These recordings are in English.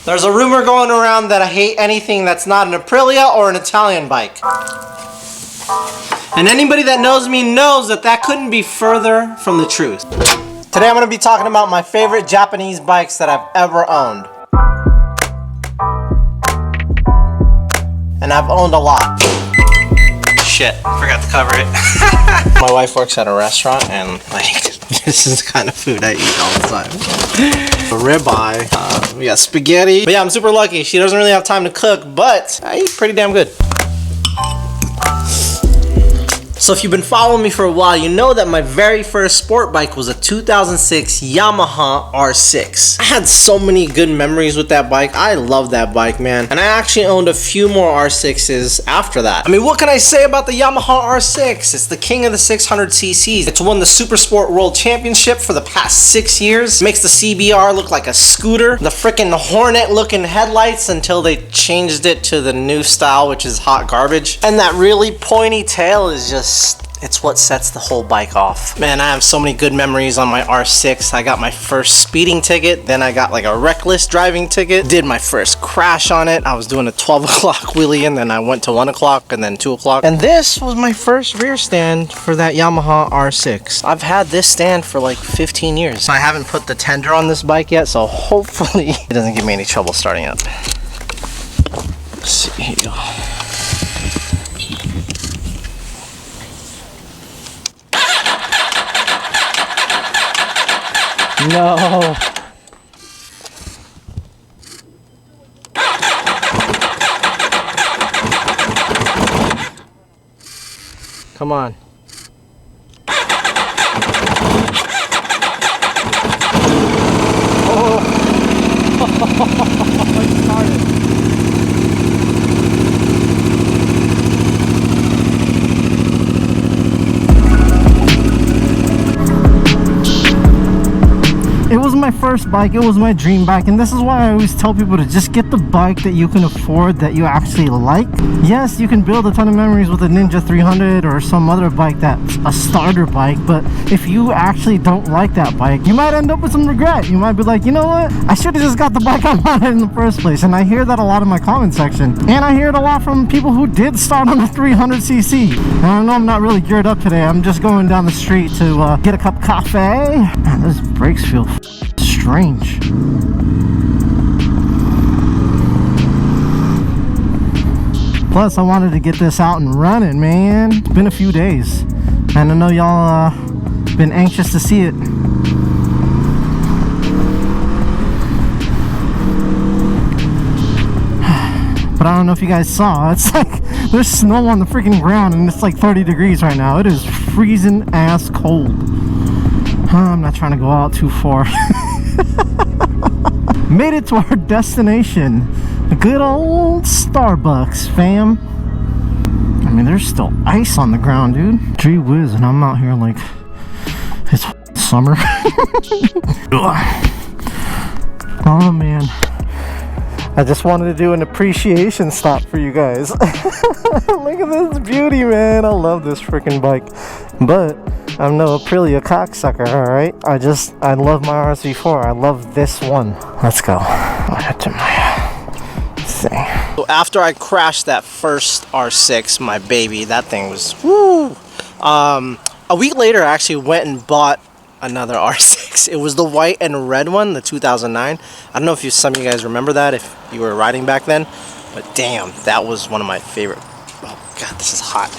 There's a rumor going around that I hate anything that's not an Aprilia or an Italian bike. And anybody that knows me knows that that couldn't be further from the truth. Today I'm going to be talking about my favorite Japanese bikes that I've ever owned. And I've owned a lot. Shit, forgot to cover it. My wife works at a restaurant and like, this is the kind of food I eat all the time. A ribeye, we got spaghetti. But yeah, I'm super lucky. She doesn't really have time to cook, but I eat pretty damn good. So if you've been following me for a while, you know that my very first sport bike was a 2006 Yamaha R6. I had so many good memories with that bike. I love that bike, man. And I actually owned a few more R6s after that. I mean, what can I say about the Yamaha R6? It's the king of the 600cc's. It's won the Super Sport World Championship for the past 6 years. It makes the CBR look like a scooter. The freaking Hornet looking headlights until they changed it to the new style, which is hot garbage. And that really pointy tail is just, it's what sets the whole bike off. Man, I have so many good memories on my R6. I got my first speeding ticket, then I got like a reckless driving ticket, did my first crash on it. I was doing a 12 o'clock wheelie and then I went to 1 o'clock and then 2 o'clock. And this was my first rear stand for that Yamaha R6. I've had this stand for like 15 years. I haven't put the tender on this bike yet, so hopefully it doesn't give me any trouble starting up. Let's see, here you go. No. Come on. Oh. It started. It was my first bike, it was my dream bike, and this is why I always tell people to just get the bike that you can afford, that you actually like. Yes, you can build a ton of memories with a Ninja 300 or some other bike that's a starter bike, but if you actually don't like that bike, you might end up with some regret. You might be like, you know what, I should have just got the bike I wanted in the first place. And I hear that a lot in my comment section, and I hear it a lot from people who did start on the 300cc. And I know I'm not really geared up today. I'm just going down the street to get a cup of coffee. Man, those brakes feel strange. Plus, I wanted to get this out and running, man. It's been a few days, and I know y'all been anxious to see it. But I don't know if you guys saw, it's like there's snow on the freaking ground and it's like 30 degrees right now. It is freezing ass cold. I'm not trying to go out too far. Made it to our destination, the good old Starbucks, fam. I mean, there's still ice on the ground, dude. Gee whiz, and I'm out here like it's summer. Oh man, I just wanted to do an appreciation stop for you guys. Look at this beauty, man. I love this freaking bike, but I'm no Aprilia cocksucker, alright? I love my RSV4. I love this one. Let's go. I'll head to my thing. So after I crashed that first R6, my baby, that thing was woo. A week later, I actually went and bought another R6. It was the white and red one, the 2009. I don't know if some of you guys remember that, if you were riding back then, but damn, that was one of my favorite. Oh God, this is hot.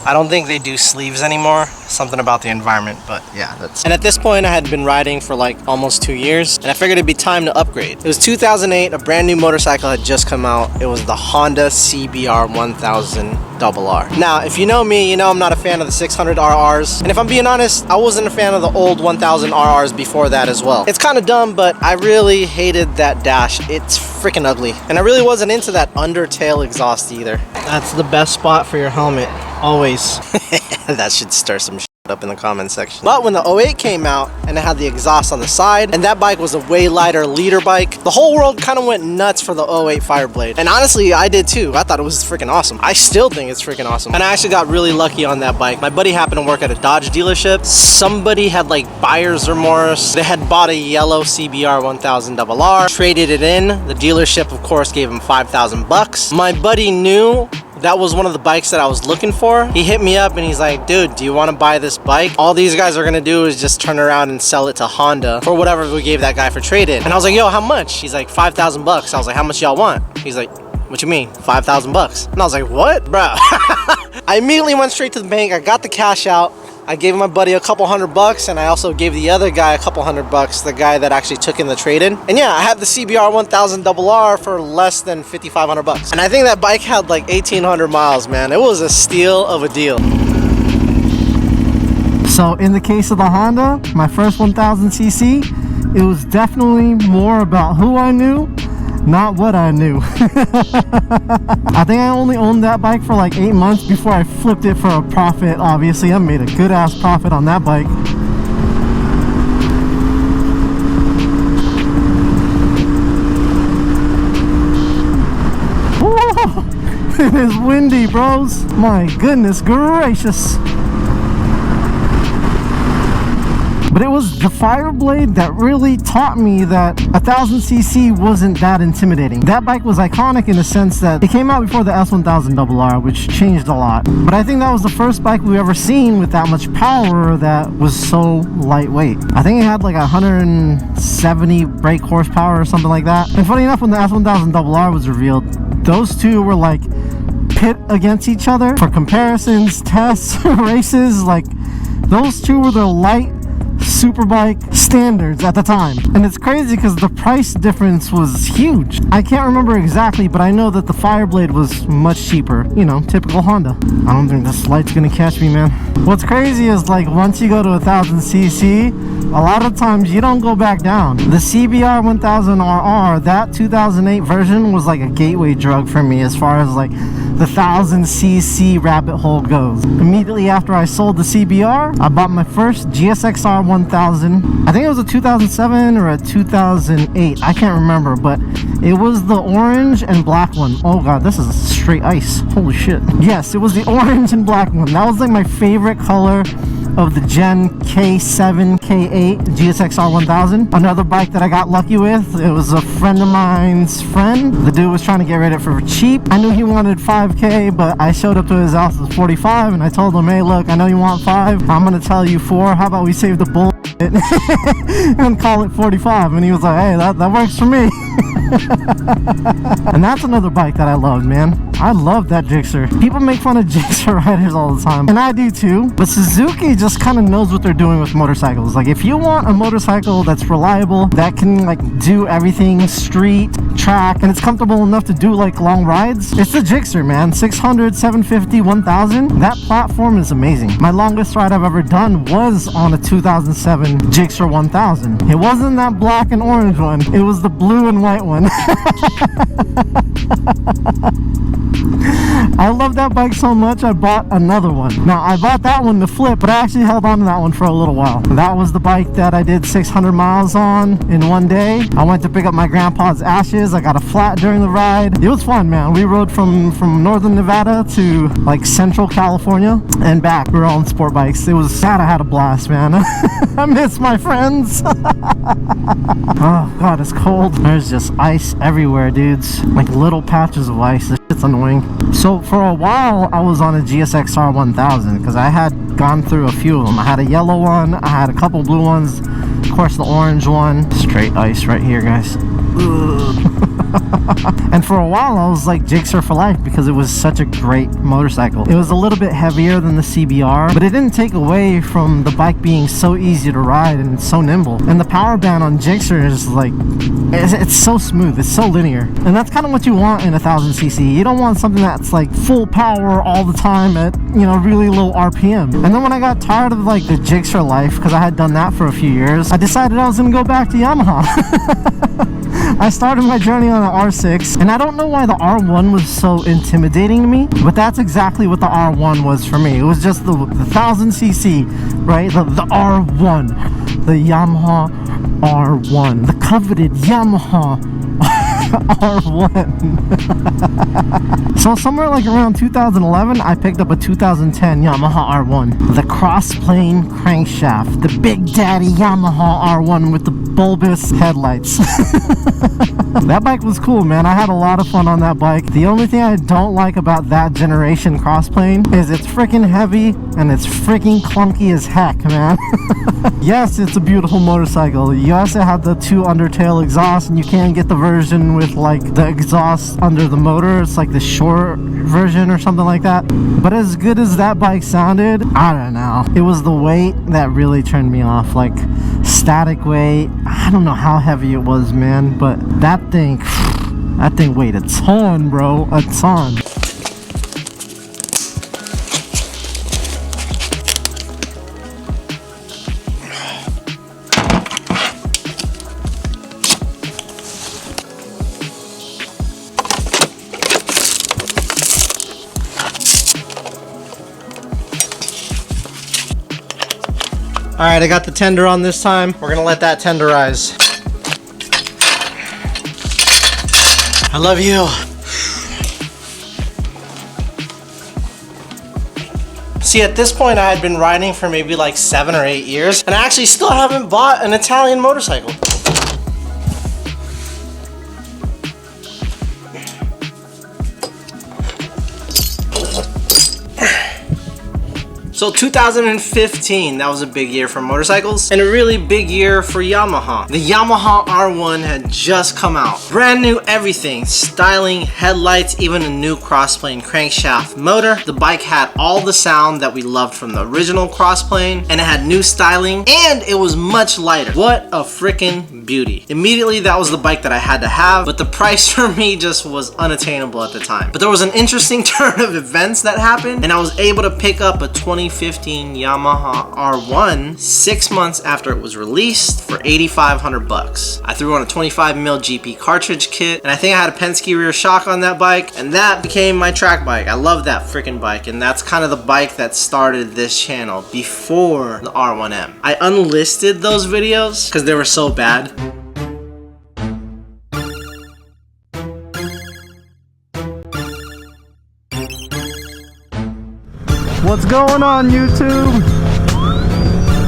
I don't think they do sleeves anymore. Something about the environment, but yeah, that's... And at this point, I had been riding for like almost 2 years, and I figured it'd be time to upgrade. It was 2008, a brand new motorcycle had just come out. It was the Honda CBR 1000 RR. Now, if you know me, you know I'm not a fan of the 600 RRs. And if I'm being honest, I wasn't a fan of the old 1000 RRs before that as well. It's kind of dumb, but I really hated that dash. It's freaking ugly. And I really wasn't into that undertail exhaust either. That's the best spot for your helmet. Always. That should stir some shit. up in the comment section. But when the 08 came out and it had the exhaust on the side, and that bike was a way lighter leader bike, the whole world kind of went nuts for the 08 Fireblade. And honestly, I did too. I thought it was freaking awesome. I still think it's freaking awesome. And I actually got really lucky on that bike. My buddy happened to work at a Dodge dealership. Somebody had like buyer's remorse. They had bought a yellow CBR 1000 RR, traded it in. The dealership, of course, gave him 5,000 bucks. My buddy knew that was one of the bikes that I was looking for. He hit me up and he's like, dude, do you want to buy this bike? All these guys are gonna do is just turn around and sell it to Honda for whatever we gave that guy for trade-in. And I was like, yo, how much? He's like, 5,000 bucks. I was like, how much y'all want? He's like, what you mean, 5,000 bucks? And I was like, what, bro? I immediately went straight to the bank. I got the cash out. I gave my buddy a couple $100, and I also gave the other guy a couple $100, the guy that actually took in the trade-in. And yeah, I had the CBR 1000 RR for less than 5,500 bucks. And I think that bike had like 1,800 miles, man. It was a steal of a deal. So in the case of the Honda, my first 1000cc, it was definitely more about who I knew, not what I knew. I think I only owned that bike for like 8 months before I flipped it for a profit. Obviously, I made a good ass profit on that bike. Whoa, it is windy, bros. My goodness gracious. But it was the Fireblade that really taught me that 1000cc wasn't that intimidating. That bike was iconic in the sense that it came out before the S1000 RR, which changed a lot. But I think that was the first bike we've ever seen with that much power that was so lightweight. I think it had like 170 brake horsepower or something like that. And funny enough, when the S1000 RR was revealed, those two were like pit against each other for comparisons, tests, races. Like those two were the light superbike standards at the time. And it's crazy because the price difference was huge. I can't remember exactly, but I know that the Fireblade was much cheaper. You know, typical Honda. I don't think this light's gonna catch me, man. What's crazy is like once you go to 1000cc, a lot of times you don't go back down. The CBR 1000 RR, that 2008 version was like a gateway drug for me as far as like the 1000cc rabbit hole goes. Immediately after I sold the CBR, I bought my first GSXR 1000. I think it was a 2007 or a 2008. I can't remember, but it was the orange and black one. Oh god, this is straight ice. Holy shit. Yes, it was the orange and black one. That was like my favorite color of the Gen K7, K8 GSXR 1000. Another bike that I got lucky with, it was a friend of mine's friend. The dude was trying to get rid of it for cheap. I knew he wanted 5K, but I showed up to his house with 45 and I told him, hey look, I know you want 5, I'm gonna tell you 4. How about we save the bull and call it 45? And he was like, hey, that works for me. And that's another bike that I loved, man. I love that Gixxer. People make fun of Gixxer riders all the time, and I do too, but Suzuki just kind of knows what they're doing with motorcycles. Like if you want a motorcycle that's reliable, that can like do everything, street, track, and it's comfortable enough to do like long rides, it's the Gixxer, man. 600, 750, 1000. That platform is amazing. My longest ride I've ever done was on a 2007 Gixxer 1000. It wasn't that black and orange one, it was the blue and white one. I love that bike so much I bought another one. Now I bought that one to flip, but I actually held on to that one for a little while. That was the bike that I did 600 miles on in one day. I went to pick up my grandpa's ashes. I got a flat during the ride. It was fun, man. We rode from northern Nevada to like central California and back. We were all on sport bikes. It was sad. I had a blast, man. I miss my friends. Oh god, it's cold. There's just ice everywhere, dudes. Like little patches of ice. This shit's annoying. So for a while I was on a GSXR 1000 because I had gone through a few of them. I had a yellow one, I had a couple blue ones, of course the orange one. Straight ice right here, guys. And for a while I was like Gixxer for life because it was such a great motorcycle. It was a little bit heavier than the CBR, but it didn't take away from the bike being so easy to ride and so nimble. And the power band on Gixxer is like, it's so smooth, it's so linear. And that's kind of what you want in a 1000cc. You don't want something that's like full power all the time at, you know, really low RPM. And then when I got tired of like the Gixxer life, because I had done that for a few years, I decided I was gonna go back to Yamaha. I started my journey on the R6, and I don't know why the R1 was so intimidating to me, but that's exactly what the R1 was for me. It was just the 1000cc, right? The R1, the Yamaha R1, the coveted Yamaha R1. So somewhere like around 2011, I picked up a 2010 Yamaha R1. The cross-plane crankshaft, the Big Daddy Yamaha R1 with the bulbous headlights. That bike was cool, man. I had a lot of fun on that bike. The only thing I don't like about that generation crossplane is it's freaking heavy and it's freaking clunky as heck, man. Yes, it's a beautiful motorcycle. Yes, it had the 2 undertail exhausts, and you can get the version with like the exhaust under the motor. It's like the short version or something like that. But as good as that bike sounded, I don't know. It was the weight that really turned me off. Like static weight. I don't know how heavy it was, man, but that thing weighed a ton, bro. A ton. Alright, I got the tender on this time. We're gonna let that tenderize. I love you. See, at this point I had been riding for maybe like 7 or 8 years, and I actually still haven't bought an Italian motorcycle. So 2015, that was a big year for motorcycles and a really big year for Yamaha. The Yamaha R1 had just come out. Brand new everything, styling, headlights, even a new crossplane crankshaft motor. The bike had all the sound that we loved from the original crossplane, and it had new styling, and it was much lighter. What a freaking beauty. Immediately, that was the bike that I had to have, but the price for me just was unattainable at the time. But there was an interesting turn of events that happened, and I was able to pick up a 2015 Yamaha R1 6 months after it was released for 8,500 bucks. I threw on a 25mm GP cartridge kit, and I think I had a Penske rear shock on that bike, and that became my track bike. I love that freaking bike, and that's kind of the bike that started this channel before the R1M. I unlisted those videos because they were so bad. What's going on, YouTube?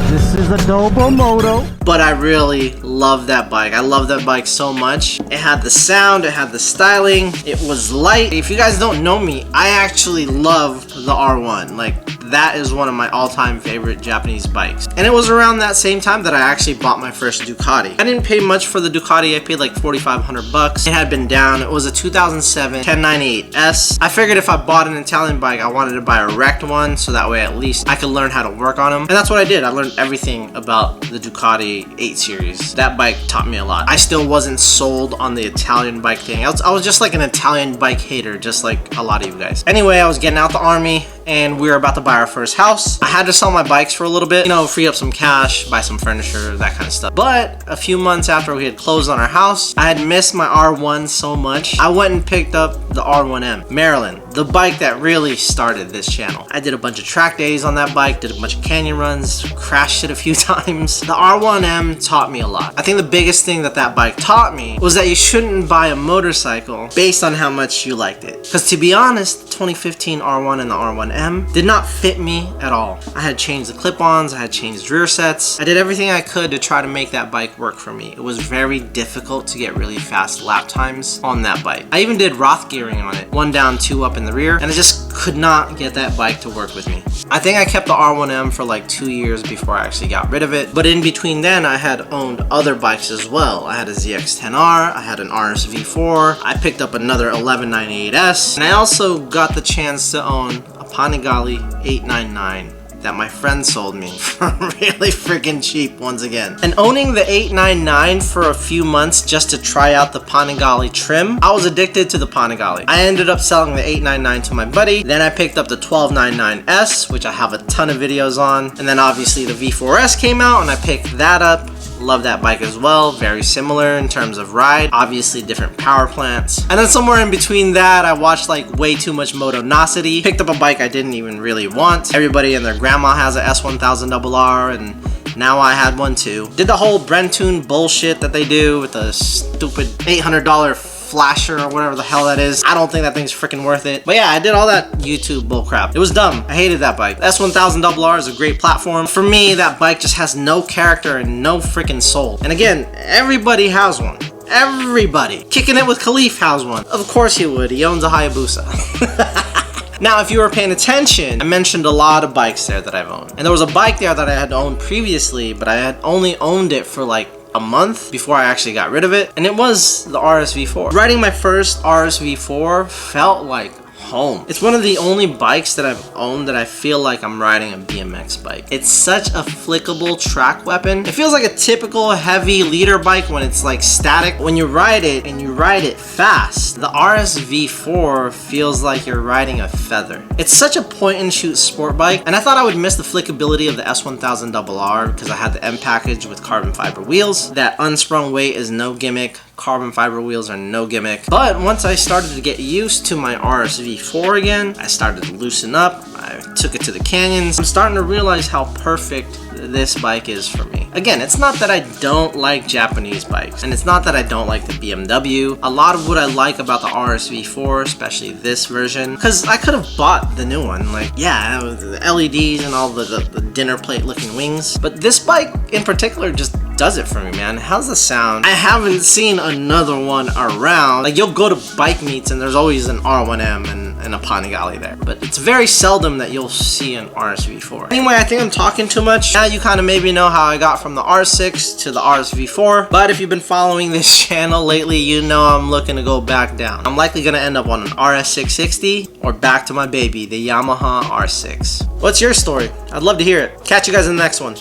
This is a Dobomoto. But I really love that bike. I love that bike so much. It had the sound, it had the styling, it was light. If you guys don't know me, I actually love the R1. Like, that is one of my all-time favorite Japanese bikes. And it was around that same time that I actually bought my first Ducati. I didn't pay much for the Ducati. I paid like 4,500 bucks. It had been down. It was a 2007 1098S. I figured if I bought an Italian bike, I wanted to buy a wrecked one, so that way at least I could learn how to work on them. And that's what I did. I learned everything about the Ducati 8 Series. That bike taught me a lot. I still wasn't sold on the Italian bike thing. I was just like an Italian bike hater, just like a lot of you guys. Anyway, I was getting out the army, and we were about to buy our first house. I had to sell my bikes for a little bit, you know, free up some cash, buy some furniture, that kind of stuff. But a few months after we had closed on our house, I had missed my R1 so much, I went and picked up the R1M, Maryland, the bike that really started this channel. I did a bunch of track days on that bike, did a bunch of canyon runs, crashed it a few times. The R1M taught me a lot. I think the biggest thing that that bike taught me was that you shouldn't buy a motorcycle based on how much you liked it. Because to be honest, the 2015 R1 and the R1M did not fit me at all. I had changed the clip-ons, I had changed rear sets. I did everything I could to try to make that bike work for me. It was very difficult to get really fast lap times on that bike. I even did Roth gearing on it, 1 down, 2 up in the rear, and I just could not get that bike to work with me. I think I kept the R1M for like 2 years before I actually got rid of it, but in between then I had owned other bikes as well. I had a ZX-10R, I had an RS V4, I picked up another 1198S, and I also got the chance to own a Panigale 899 that my friend sold me for really freaking cheap once again. And owning the 899 for a few months just to try out the Panigale trim, I was addicted to the Panigale. I ended up selling the 899 to my buddy. Then I picked up the 1299S, which I have a ton of videos on. And then obviously the V4S came out and I picked that up. love that bike as well. Very similar in terms of ride, obviously different power plants. And then somewhere in between that, I watched like way too much Motonicity, picked up a bike I didn't even really want. Everybody and their grandma has a S1000RR, and now I had one too. Did the whole Brentoon bullshit that they do with the stupid $800 flasher or whatever the hell that is. I don't think that thing's freaking worth it. But yeah, I did all that YouTube bullcrap. It was dumb. I hated that bike. The S1000RR is a great platform. For me, that bike just has no character and no freaking soul. And again, everybody has one. Everybody. Kicking It with Khalif has one. Of course he would. He owns a Hayabusa. Now, if you were paying attention, I mentioned a lot of bikes there that I've owned. And there was a bike there that I had owned previously, but I had only owned it for like a month before I actually got rid of it, and it was the RSV4. Riding my first RSV4 felt like home. It's one of the only bikes that I've owned that I feel like I'm riding a BMX bike. It's such a flickable track weapon. It feels like a typical heavy leader bike when it's like static. When you ride it and you ride it fast, the RSV4 feels like you're riding a feather. It's such a point and shoot sport bike, and I thought I would miss the flickability of the S1000RR because I had the M package with carbon fiber wheels. That unsprung weight is no gimmick. Carbon fiber wheels are no gimmick. But once I started to get used to my RSV4 again, I started to loosen up. I took it to the canyons. I'm starting to realize how perfect this bike is for me. Again, it's not that I don't like Japanese bikes, and it's not that I don't like the BMW. A lot of what I like about the RSV4, especially this version, because I could have bought the new one. Like, yeah, the LEDs and all the dinner plate looking wings. But this bike in particular just does it for me, man. How's the sound? I haven't seen another one around. Like, you'll go to bike meets and there's always an R1M and a Panigale there, but it's very seldom that you'll see an RSV4. Anyway, I think I'm talking too much. Now you kind of maybe know how I got from the R6 to the RSV4, but if you've been following this channel lately, you know I'm looking to go back down. I'm likely gonna end up on an RS660 or back to my baby, the Yamaha R6. What's your story? I'd love to hear it. Catch you guys in the next one.